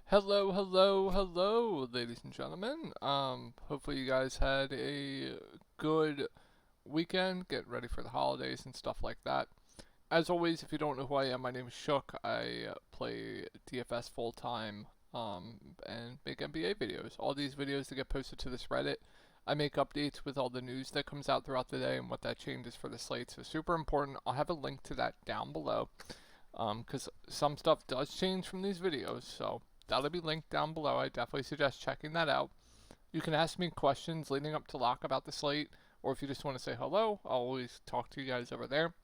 Hello, hello, hello, ladies and gentlemen. Hopefully you guys had a good weekend. Get ready for the holidays and stuff like that. As always, if you don't know who I am, my name is Shook. I play DFS full time, and make NBA videos. All these videos that get posted to this Reddit, I make updates with all the news that comes out throughout the day and what that changes for the slate. So super important. I'll have a link to that down below, because some stuff does change from these videos. So that'll be linked down below. I definitely suggest checking that out. You can ask me questions leading up to lock about the slate, or if you just want to say hello, I'll always talk to you guys over there.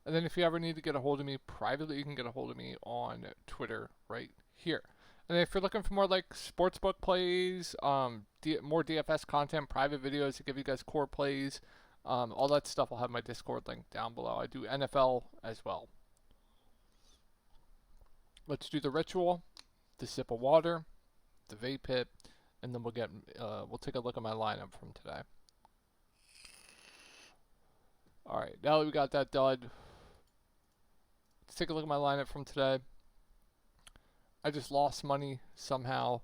And then if you ever need to get a hold of me privately, you can get a hold of me on Twitter right here. And if you're looking for more like sportsbook plays, more DFS content, private videos to give you guys core plays, all that stuff, I'll have my Discord link down below. I do NFL as well. Let's do the ritual, the sip of water, the vape hit, and then we'll take a look at my lineup from today. All right, now that we got that done, let's take a look at my lineup from today. I just lost money somehow,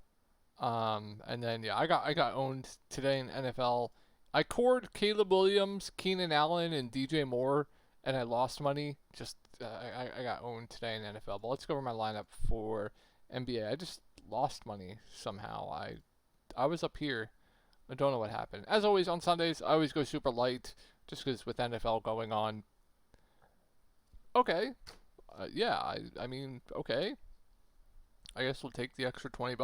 and then yeah, I got owned today in NFL. I cored Caleb Williams, Keenan Allen, and DJ Moore, and I lost money. Just I got owned today in NFL. But let's go over my lineup for NBA. I just lost money somehow. I was up here. I don't know what happened. As always on Sundays, I always go super light, just because with NFL going on. Okay, yeah, I mean okay. I guess we'll take the extra $20.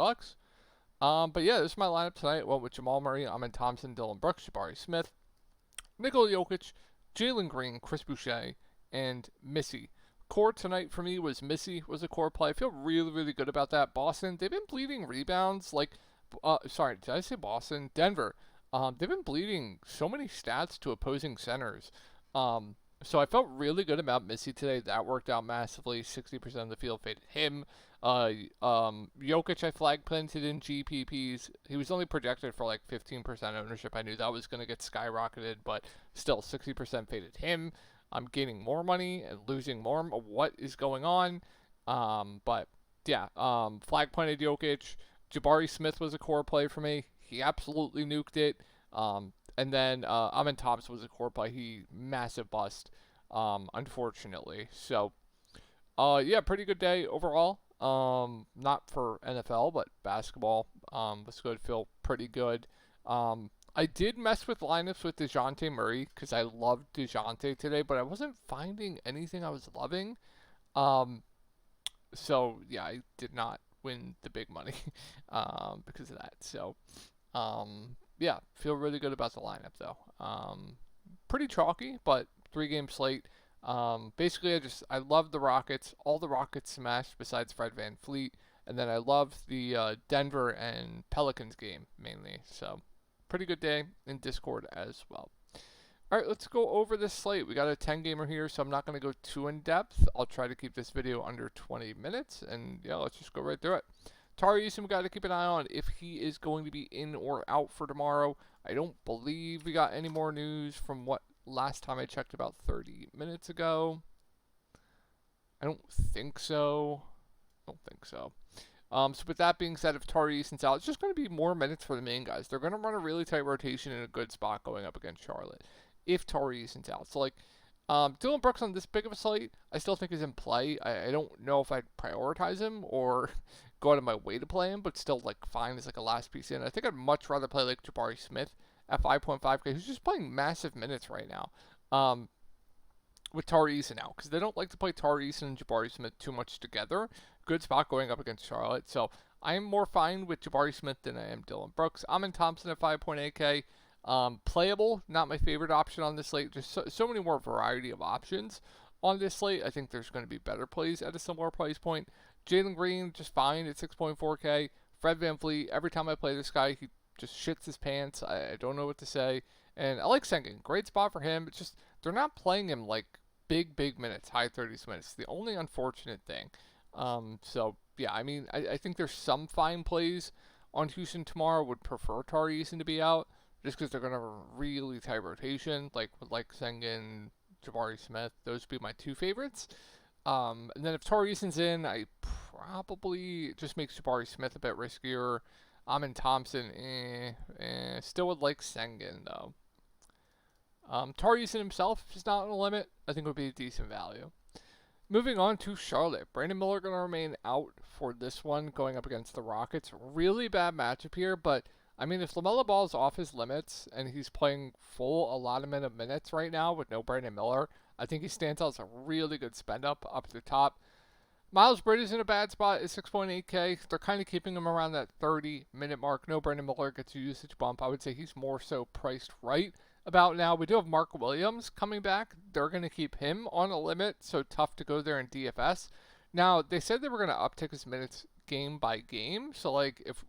But yeah, this is my lineup tonight. Well, with Jamal Murray, Amin Thompson, Dylan Brooks, Jabari Smith, Nikola Jokic, Jalen Green, Chris Boucher, and Missy. Core tonight for me was Missy was a core play. I feel really, really good about that. Boston, they've been bleeding rebounds. Sorry, did I say Boston? Denver. They've been bleeding so many stats to opposing centers. So I felt really good about Missy today. That worked out massively. 60% of the field faded him. Jokic I flag planted in GPPs. He was only projected for like 15% ownership. I knew that was going to get skyrocketed, but still 60% faded him. I'm gaining more money and losing more. What is going on? But yeah, flag planted Jokic. Jabari Smith was a core play for me. He absolutely nuked it. And then Amin Thompson was a core play. He massive bust, unfortunately. So, yeah, pretty good day overall. Not for NFL, but basketball. Was good. Feel pretty good. I did mess with lineups with DeJounte Murray because I loved DeJounte today, but I wasn't finding anything I was loving. Um, so yeah, I did not win the big money because of that. So yeah, feel really good about the lineup though. Pretty chalky, but 3 game slate. Basically, I love the Rockets. All the Rockets smashed besides Fred VanVleet, and then I love the Denver and Pelicans game mainly. So pretty good day in Discord as well. All right, let's go over this slate. We got a 10-gamer here, so I'm not going to go too in depth. I'll try to keep this video under 20 minutes, and yeah, let's just go right through it. Tari Eason, we got to keep an eye on if he is going to be in or out for tomorrow. I don't believe we got any more news from what last time I checked about 30 minutes ago. I don't think so. So with that being said, if Tari Eason's out, it's just going to be more minutes for the main guys. They're going to run a really tight rotation in a good spot going up against Charlotte if Tari Eason's out. So Dylan Brooks on this big of a slate, I still think is in play. I don't know if I'd prioritize him or go out of my way to play him, but still fine as a last piece in. I think I'd much rather play Jabari Smith at 5.5K, who's just playing massive minutes right now. With Tari Eason out, because they don't like to play Tari Eason and Jabari Smith too much together. Good spot going up against Charlotte. So I am more fine with Jabari Smith than I am Dylan Brooks. Amin Thompson at 5.8K. Playable, not my favorite option on this slate. Just so many more variety of options on this slate. I think there's going to be better plays at a similar price point. Jalen Green, just fine at 6.4K. Fred VanVleet, every time I play this guy, he just shits his pants. I don't know what to say. And I like Sengun. Great spot for him. It's just they're not playing him big minutes, high 30s minutes. The only unfortunate thing. So yeah, I mean, I think there's some fine plays on Houston tomorrow. Would prefer Tari Eason to be out just because they're gonna have a really tight rotation, with Sengun, Jabari Smith. Those would be my 2 favorites. And then if Tari Eason's in, I probably just makes Jabari Smith a bit riskier. Amin Thompson, still would like Sengun, though. Tariusen himself, if he's not on a limit, I think would be a decent value. Moving on to Charlotte. Brandon Miller going to remain out for this one, going up against the Rockets. Really bad matchup here, but I mean, if LaMelo Ball's off his limits and he's playing full allotment of minutes right now with no Brandon Miller, I think he stands out as a really good spend up at the top. Miles Bridges in a bad spot is 6.8K. They're kind of keeping him around that 30-minute mark. No Brandon Miller gets a usage bump. I would say he's more so priced right about now. We do have Mark Williams coming back. They're going to keep him on a limit, so tough to go there in DFS. Now, they said they were going to uptick his minutes game by game. So, like, if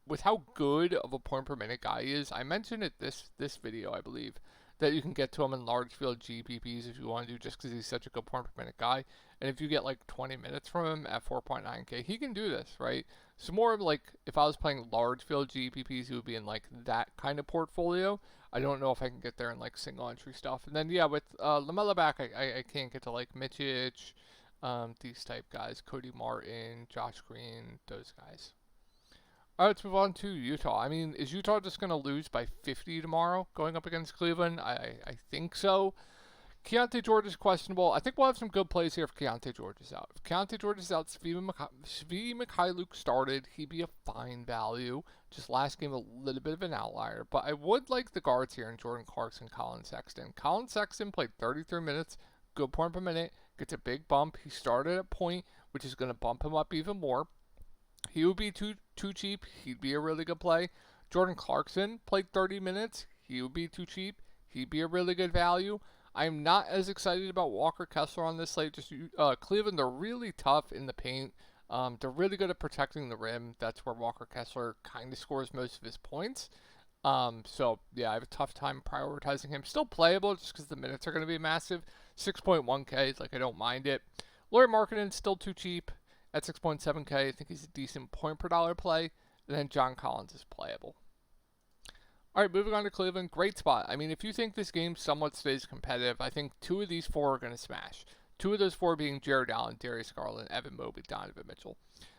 with how good of a point per minute guy he is, I mentioned it this video, I believe, that you can get to him in large field GPPs if you want to do, just because he's such a good point per minute guy. And if you get like 20 minutes from him at 4.9K, he can do this, right? So more of like, if I was playing large field GPPs, he would be in like that kind of portfolio. I don't know if I can get there in like single entry stuff. And then, yeah, with LaMelo back, I can't get to like Mitchich, these type guys, Cody Martin, Josh Green, those guys. All right, let's move on to Utah. I mean, is Utah just going to lose by 50 tomorrow going up against Cleveland? I think so. Keontae George is questionable. I think we'll have some good plays here if Keontae George is out. If Keontae George is out, Svi Mikhailuk started. He'd be a fine value. Just last game, a little bit of an outlier. But I would like the guards here in Jordan Clarkson, Colin Sexton. Colin Sexton played 33 minutes, good point per minute, gets a big bump. He started at point, which is going to bump him up even more. He would be too cheap. He'd be a really good play. Jordan Clarkson played 30 minutes. He would be too cheap. He'd be a really good value. I'm not as excited about Walker Kessler on this slate. Just Cleveland, they're really tough in the paint. They're really good at protecting the rim. That's where Walker Kessler kind of scores most of his points. So, yeah, I have a tough time prioritizing him. Still playable just because the minutes are going to be massive. 6.1K, like I don't mind it. Lauri Markkanen's still too cheap. At 6.7K, I think he's a decent point per dollar play. And then John Collins is playable. All right, moving on to Cleveland. Great spot. I mean, if you think this game somewhat stays competitive, I think 2 of these 4 are going to smash. 2 of those 4 being Jared Allen, Darius Garland, Evan Mobley, Donovan Mitchell.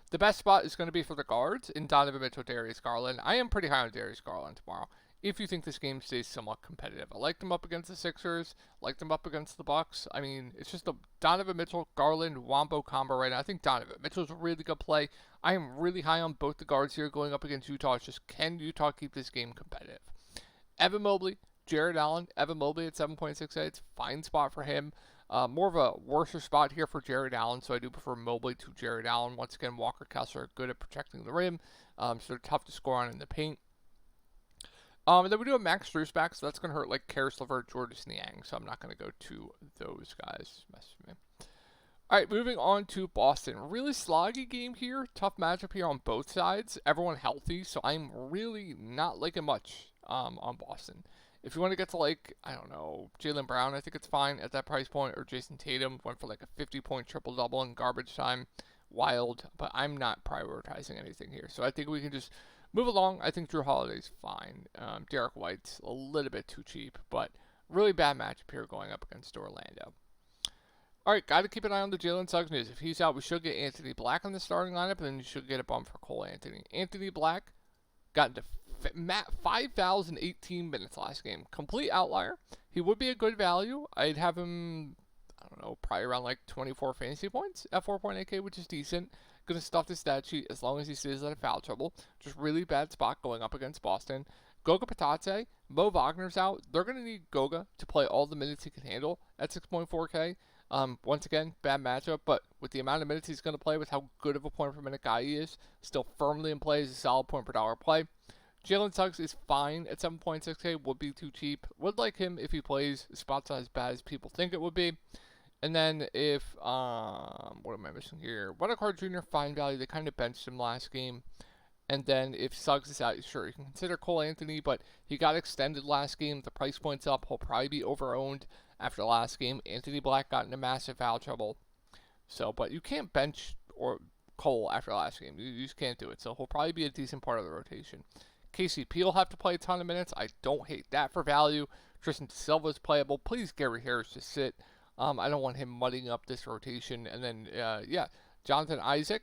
The best spot is going to be for the guards in Donovan Mitchell, Darius Garland. I am pretty high on Darius Garland tomorrow. If you think this game stays somewhat competitive. I liked him up against the Sixers, liked him up against the Bucks. I mean, it's just a Donovan Mitchell, Garland, Wombo combo right now. I think Donovan Mitchell's a really good play. I am really high on both the guards here going up against Utah. It's just, can Utah keep this game competitive? Evan Mobley, Jared Allen, Evan Mobley at 7.68. It's a fine spot for him. More of a worser spot here for Jared Allen, so I do prefer Mobley to Jared Allen. Once again, Walker Kessler good at protecting the rim, so they're tough to score on in the paint. And then we do have Max Strus back, so that's going to hurt like Karis LeVert, Georges Niang, so I'm not going to go to those guys. Mess with me. All right, moving on to Boston. Really sloggy game here. Tough matchup here on both sides. Everyone healthy, so I'm really not liking much on Boston. If you want to get to like, I don't know, Jaylen Brown, I think it's fine at that price point, or Jason Tatum went for like a 50-point triple-double in garbage time. Wild, but I'm not prioritizing anything here. So I think we can just move along. I think Drew Holiday's fine. Derek White's a little bit too cheap, but really bad matchup here going up against Orlando. All right, got to keep an eye on the Jalen Suggs news. If he's out, we should get Anthony Black on the starting lineup, and then you should get a bump for Cole Anthony. Anthony Black got into 5,018 minutes last game. Complete outlier. He would be a good value. I'd have him, I don't know, probably around like 24 fantasy points at 4.8K, which is decent. Going to stuff the stat sheet as long as he stays out of foul trouble. Just really bad spot going up against Boston. Goga Patate, Mo Wagner's out. They're going to need Goga to play all the minutes he can handle at 6.4K. Once again, bad matchup, but with the amount of minutes he's going to play, with how good of a point per minute guy he is, still firmly in play as a solid point per dollar play. Jalen Suggs is fine at 7.6K, would be too cheap. Would like him if he plays spots not as bad as people think it would be. And then if, what am I missing here? Wendell Carter Jr., fine value. They kind of benched him last game. And then if Suggs is out, sure, you can consider Cole Anthony, but he got extended last game. The price point's up. He'll probably be over-owned after last game. Anthony Black got into massive foul trouble. So, but you can't bench or Cole after last game. You just can't do it. So he'll probably be a decent part of the rotation. KCP will have to play a ton of minutes. I don't hate that for value. Tristan Silva is playable. Please, Gary Harris to sit. I don't want him muddying up this rotation. And then, yeah, Jonathan Isaac.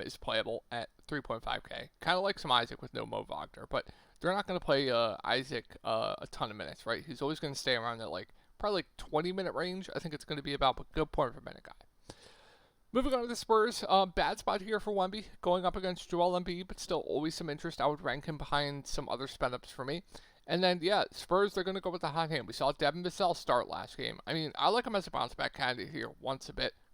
is playable at 3.5K. Kind of like some Isaac with no Mo Wagner, but they're not going to play Isaac a ton of minutes, right? He's always going to stay around that probably 20-minute range. I think it's going to be about a good point per minute guy. Moving on to the Spurs, bad spot here for Wemby, going up against Joel Embiid, but still always some interest. I would rank him behind some other spend-ups for me. And then, yeah, Spurs, they're going to go with the hot hand. We saw Devin Vassell start last game. I mean, I like him as a bounce-back candidate here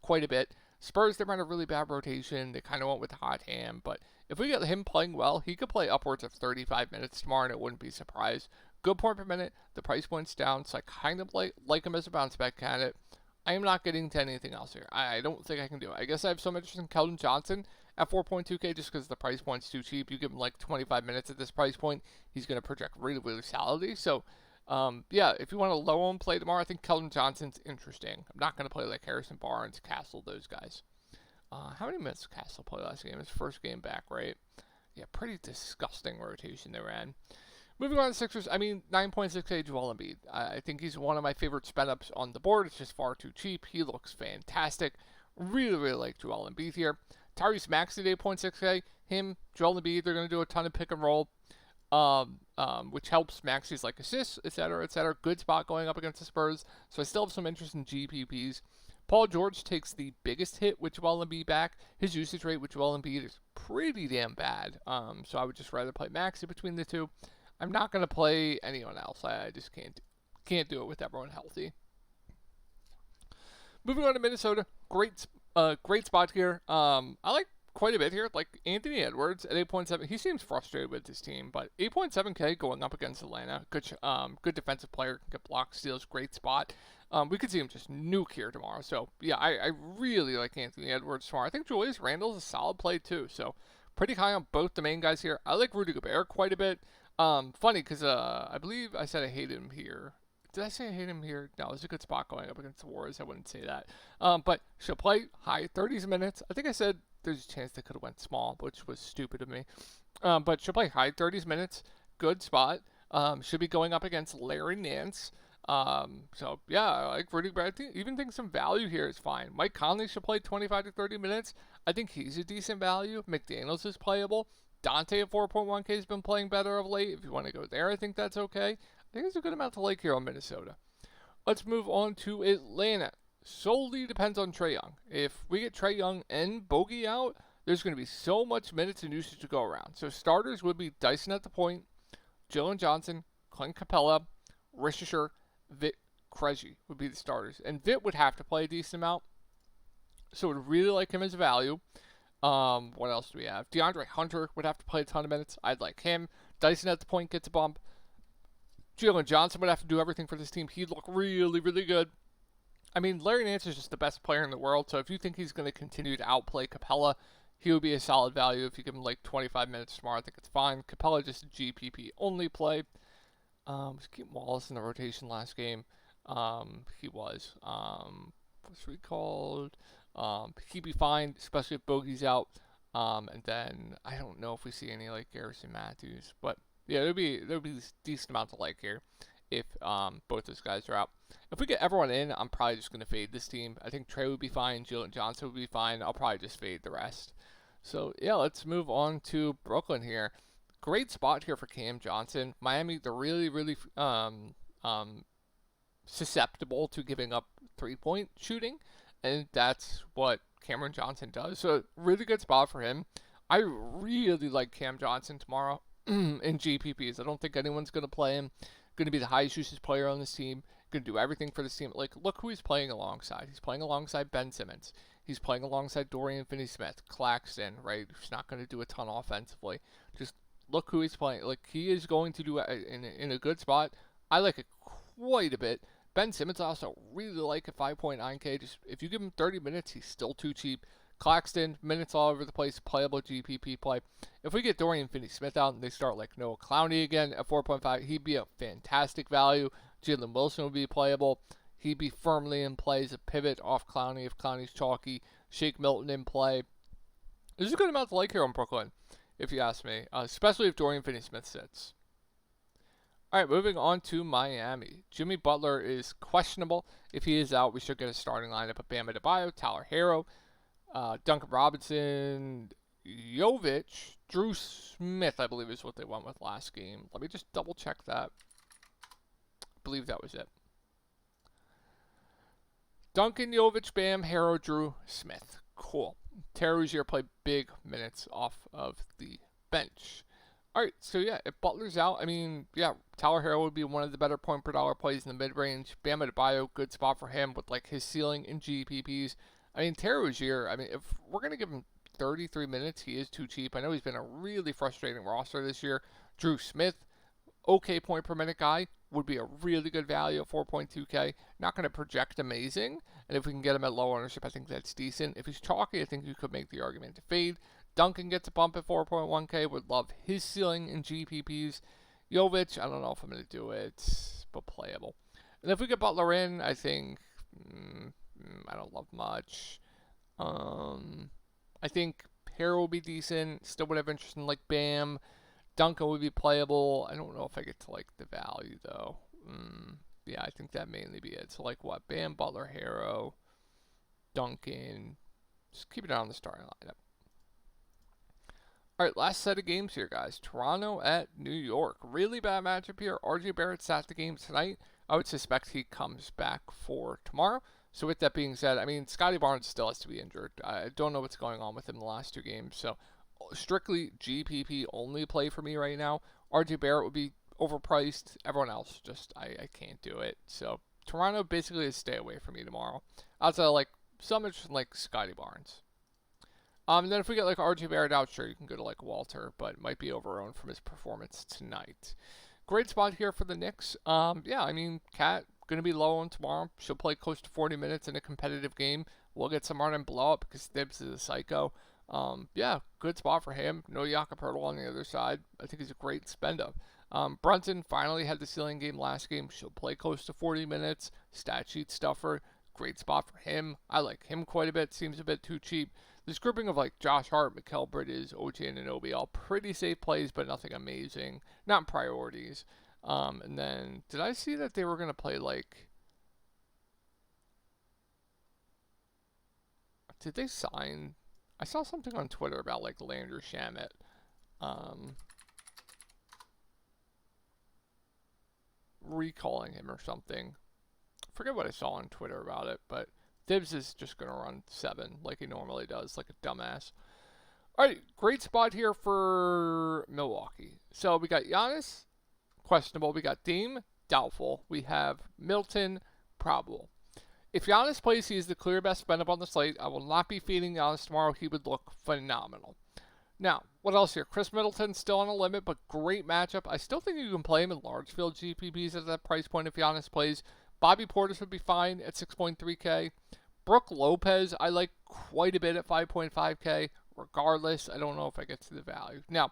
quite a bit. Spurs, they ran a really bad rotation. They kind of went with the hot hand. But if we get him playing well, he could play upwards of 35 minutes tomorrow, and it wouldn't be surprised. Good point per minute. The price point's down, so I kind of like him as a bounce-back candidate. I am not getting to anything else here. I don't think I can do it. I guess I have some interest in Keldon Johnson at 4.2K just because the price point's too cheap. You give him like 25 minutes at this price point, he's going to project really, really solidly. So, yeah, if you want to low own play tomorrow, I think Keldon Johnson's interesting. I'm not going to play like Harrison Barnes, Castle, those guys. How many minutes did Castle play last game? His first game back, right? Yeah, pretty disgusting rotation they ran. Moving on to the Sixers, I mean, 9.6K Joel Embiid. I think he's one of my favorite spend-ups on the board. It's just far too cheap. He looks fantastic. Really, really like Joel Embiid here. Tyrese Maxey at 8.6K. Him, Joel Embiid, they're going to do a ton of pick and roll, which helps Maxey's like assists, etc., etc. Good spot going up against the Spurs. So I still have some interest in GPPs. Paul George takes the biggest hit with Joel Embiid back. His usage rate with Joel Embiid is pretty damn bad. So I would just rather play Maxey between the two. I'm not going to play anyone else. I just can't do it with everyone healthy. Moving on to Minnesota, great spot here. I like quite a bit here. Like Anthony Edwards at 8.7. He seems frustrated with his team, but 8.7K going up against Atlanta. Good defensive player. Can get block steals. Great spot. We could see him just nuke here tomorrow. So yeah, I really like Anthony Edwards tomorrow. I think Julius Randle's a solid play too. So pretty high on both the main guys here. I like Rudy Gobert quite a bit. Funny because I believe I said I hated him here. Did I say I hate him here? No, it's a good spot going up against the Warriors. I wouldn't say that. But she'll play high 30s minutes. I think I said there's a chance they could have went small, which was stupid of me. But she'll play high 30s minutes. Good spot. Should be going up against Larry Nance. So yeah, I like Rudy Gobert. I even think some value here is fine. Mike Conley should play 25 to 30 minutes. I think he's a decent value. McDaniels is playable. Dante at 4.1K has been playing better of late. If you want to go there, I think that's okay. I think it's a good amount to like here on Minnesota. Let's move on to Atlanta. Solely depends on Trae Young. If we get Trae Young and Bogey out, there's going to be so much minutes and usage to go around. So starters would be Dyson at the point, Jalen Johnson, Clint Capella, Rishisher, Vit Krejci would be the starters. And Vit would have to play a decent amount. So I would really like him as a value. What else do we have? DeAndre Hunter would have to play a ton of minutes. I'd like him. Dyson at the point gets a bump. Jalen Johnson would have to do everything for this team. He'd look really, really good. I mean, Larry Nance is just the best player in the world, so if you think he's going to continue to outplay Capella, he would be a solid value. If you give him like 25 minutes tomorrow, I think it's fine. Capella just a GPP only play. Was Keaton Wallace in the rotation last game? He was. What's recalled? He'd be fine, especially if Bogey's out. And then I don't know if we see any like Garrison Matthews, but yeah, there'll be a decent amount to like here if both those guys are out. If we get everyone in, I'm probably just gonna fade this team. I think Trae would be fine, Jalen Johnson would be fine. I'll probably just fade the rest. So yeah, let's move on to Brooklyn here. Great spot here for Cam Johnson. Miami, they're really, really susceptible to giving up 3-point shooting, and that's what Cameron Johnson does. So really good spot for him. I really like Cam Johnson tomorrow in GPPs. I don't think anyone's going to play him. Going to be the highest usage player on this team. Going to do everything for this team. Like, look who he's playing alongside. He's playing alongside Ben Simmons. He's playing alongside Dorian Finney-Smith, Claxton, right? He's not going to do a ton offensively. Just look who he's playing. Like, he is going to do in a good spot. I like it quite a bit. Ben Simmons I also really like at 5.9K. Just if you give him 30 minutes, he's still too cheap. Claxton, minutes all over the place, playable GPP play. If we get Dorian Finney-Smith out and they start like Noah Clowney again at 4.5, he'd be a fantastic value. Jalen Wilson would be playable. He'd be firmly in play as a pivot off Clowney if Clowney's chalky. Shake Milton in play. There's a good amount to like here on Brooklyn, if you ask me, especially if Dorian Finney-Smith sits. All right, moving on to Miami. Jimmy Butler is questionable. If he is out, we should get a starting lineup of Bam Adebayo, Tyler Herro, Duncan Robinson, Jovic, Drew Smith, I believe is what they went with last game. Let me just double check that. I believe that was it. Duncan, Jovic, Bam, Harrow, Drew Smith. Cool. Terry Rozier played big minutes off of the bench. All right, so yeah, if Butler's out, I mean, yeah, Tyler Harrow would be one of the better point per dollar plays in the mid-range. Bam Adebayo, good spot for him with like his ceiling in GPPs. I mean, Terry Rozier, I mean, if we're going to give him 33 minutes, he is too cheap. I know he's been a really frustrating roster this year. Drew Smith, okay point per minute guy, would be a really good value at 4.2K. Not going to project amazing, and if we can get him at low ownership, I think that's decent. If he's chalky, I think you could make the argument to fade. Duncan gets a bump at 4.1K. Would love his ceiling in GPPs. Jovic, I don't know if I'm going to do it, but playable. And if we get Butler in, I think I don't love much. I think Harrow will be decent. Still would have interest in like Bam. Duncan would be playable. I don't know if I get to like the value though. Yeah, I think that mainly be it. So like what? Bam, Butler, Harrow, Duncan. Just keep it on the starting lineup. All right, last set of games here, guys. Toronto at New York. Really bad matchup here. RJ Barrett sat the game tonight. I would suspect he comes back for tomorrow. So with that being said, I mean, Scotty Barnes still has to be injured. I don't know what's going on with him the last two games. So strictly GPP only play for me right now. RJ Barrett would be overpriced. Everyone else, just, I can't do it. So Toronto basically is stay away from me tomorrow. Outside of like some interest in like Scotty Barnes. And then if we get like RJ Barrett out, sure, you can go to like Walter, but it might be overowned from his performance tonight. Great spot here for the Knicks. Yeah, I mean, Cat going to be low on tomorrow. She'll play close to 40 minutes in a competitive game. We'll get some run and blow up because Thibs is a psycho. Yeah, good spot for him. No Jakob Poeltl on the other side. I think he's a great spend up. Brunson finally had the ceiling game last game. She'll play close to 40 minutes. Stat sheet stuffer. Great spot for him. I like him quite a bit. Seems a bit too cheap. This grouping of like Josh Hart, Mikal Bridges, OJ Anunoby, all pretty safe plays, but nothing amazing. Not priorities. And then, did I see that they were going to play like... Did they sign... I saw something on Twitter about like Landry Shamet. Recalling him or something. Forget what I saw on Twitter about it, but Thibs is just going to run 7 like he normally does, like a dumbass. All right, great spot here for Milwaukee. So we got Giannis, questionable. We got Dame, doubtful. We have Middleton, probable. If Giannis plays, he is the clear best spend up on the slate. I will not be feeding Giannis tomorrow. He would look phenomenal. Now, what else here? Chris Middleton still on a limit, but great matchup. I still think you can play him in large field GPPs at that price point if Giannis plays. Bobby Portis would be fine at 6.3K. Brook Lopez, I like quite a bit at 5.5K. Regardless, I don't know if I get to the value. Now,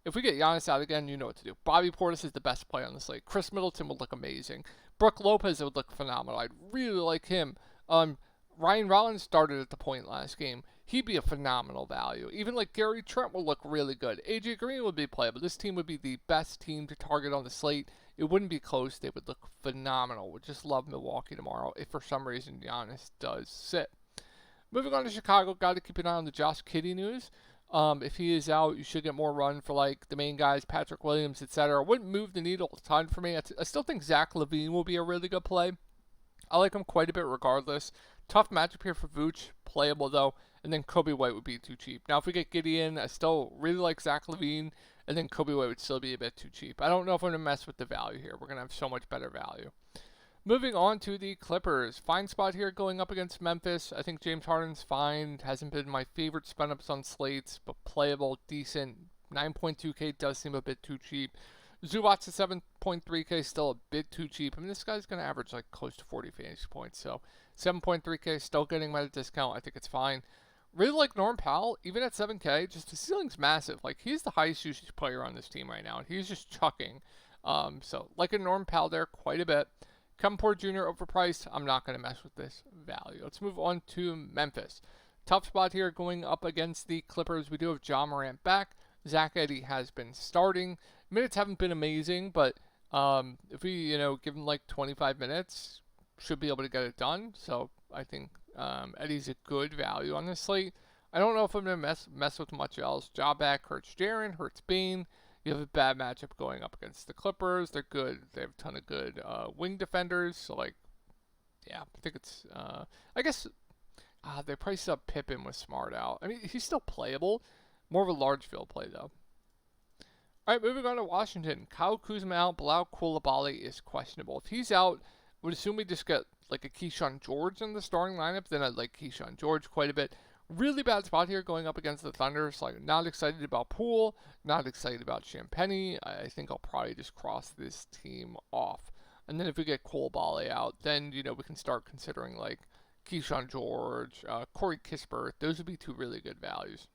if we get Giannis out again, you know what to do. Bobby Portis is the best play on the slate. Chris Middleton would look amazing. Brook Lopez would look phenomenal. I'd really like him. Ryan Rollins started at the point last game. He'd be a phenomenal value. Even like Gary Trent will look really good. AJ Green would be playable. This team would be the best team to target on the slate. It wouldn't be close. They would look phenomenal. Would just love Milwaukee tomorrow if for some reason Giannis does sit. Moving on to Chicago, got to keep an eye on the Josh Giddey news. If he is out, you should get more run for like the main guys, Patrick Williams, etc. Wouldn't move the needle a ton for me. I still think Zach LaVine will be a really good play. I like him quite a bit regardless. Tough matchup here for Vooch, playable though, and then Kobe White would be too cheap. Now if we get Gideon, I still really like Zach LaVine, and then Kobe White would still be a bit too cheap. I don't know if I'm going to mess with the value here. We're going to have so much better value. Moving on to the Clippers. Fine spot here going up against Memphis. I think James Harden's fine. Hasn't been my favorite spend-ups on slates, but playable, decent. 9.2K does seem a bit too cheap. Zubac's at 7.3K, still a bit too cheap. I mean, this guy's going to average like close to 40 fantasy points, so 7.3K, still getting him at a discount. I think it's fine. Really like Norm Powell, even at 7K, just the ceiling's massive. Like, he's the highest usage player on this team right now, and he's just chucking. So, like a Norm Powell there quite a bit. Kemport Jr. overpriced. I'm not going to mess with this value. Let's move on to Memphis. Tough spot here going up against the Clippers. We do have Ja Morant back. Zach Edey has been starting. Minutes haven't been amazing, but if we, give him like 25 minutes, should be able to get it done. So I think Eddie's a good value on this slate. I don't know if I'm going to mess with much else. Job back hurts Jaren, hurts Bane. You have a bad matchup going up against the Clippers. They're good. They have a ton of good wing defenders. So, like, yeah, I think it's, I guess they priced up Pippen with Smart out. I mean, he's still playable. More of a large field play, though. All right, moving on to Washington. Kyle Kuzma out. Bilal Coulibaly is questionable. If he's out, I would assume we just get like a Keyshawn George in the starting lineup. Then I'd like Keyshawn George quite a bit. Really bad spot here going up against the Thunder. So like, not excited about Poole. Not excited about Champagnie. I think I'll probably just cross this team off. And then if we get Coulibaly out, then, you know, we can start considering like Keyshawn George, Corey Kispert. Those would be two really good values.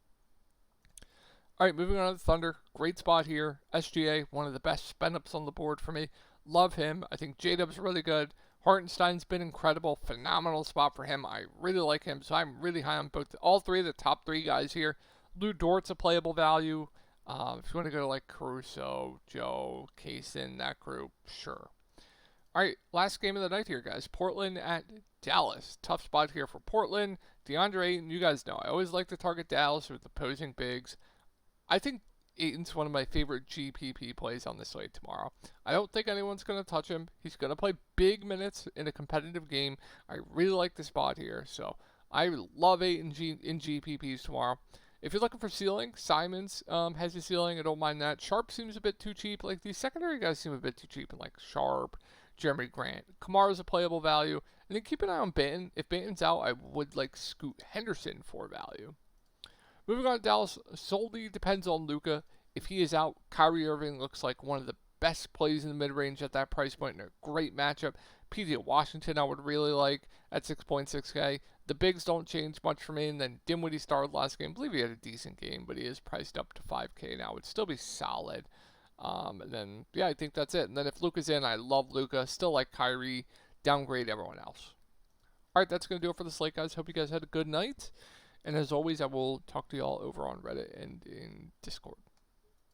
All right, moving on to the Thunder. Great spot here. SGA, one of the best spend-ups on the board for me. Love him. I think J-Dub's really good. Hartenstein's been incredible. Phenomenal spot for him. I really like him, so I'm really high on all three of the top three guys here. Lou Dort's a playable value. If you want to go to like Caruso, Joe, Kaysen, that group, sure. All right, last game of the night here, guys. Portland at Dallas. Tough spot here for Portland. DeAndre Ayton, you guys know I always like to target Dallas with opposing bigs. I think Ayton's one of my favorite GPP plays on the slate tomorrow. I don't think anyone's going to touch him. He's going to play big minutes in a competitive game. I really like the spot here, so I love Ayton in GPPs tomorrow. If you're looking for ceiling, Simons has a ceiling. I don't mind that. Sharp seems a bit too cheap. Like, these secondary guys seem a bit too cheap, and like Sharp, Jeremy Grant. Kamara's a playable value. And then keep an eye on Banton. If Banton's out, I would like scoot Henderson for value. Moving on to Dallas, solely depends on Luka. If he is out, Kyrie Irving looks like one of the best plays in the mid-range at that price point in a great matchup. P.J. Washington I would really like at 6.6K. The bigs don't change much for me, and then Dinwiddie started last game. I believe he had a decent game, but he is priced up to 5K now. It would still be solid. And then, yeah, I think that's it. And then if Luka's in, I love Luka. Still like Kyrie. Downgrade everyone else. All right, that's going to do it for the slate, guys. Hope you guys had a good night. And as always, I will talk to y'all over on Reddit and in Discord.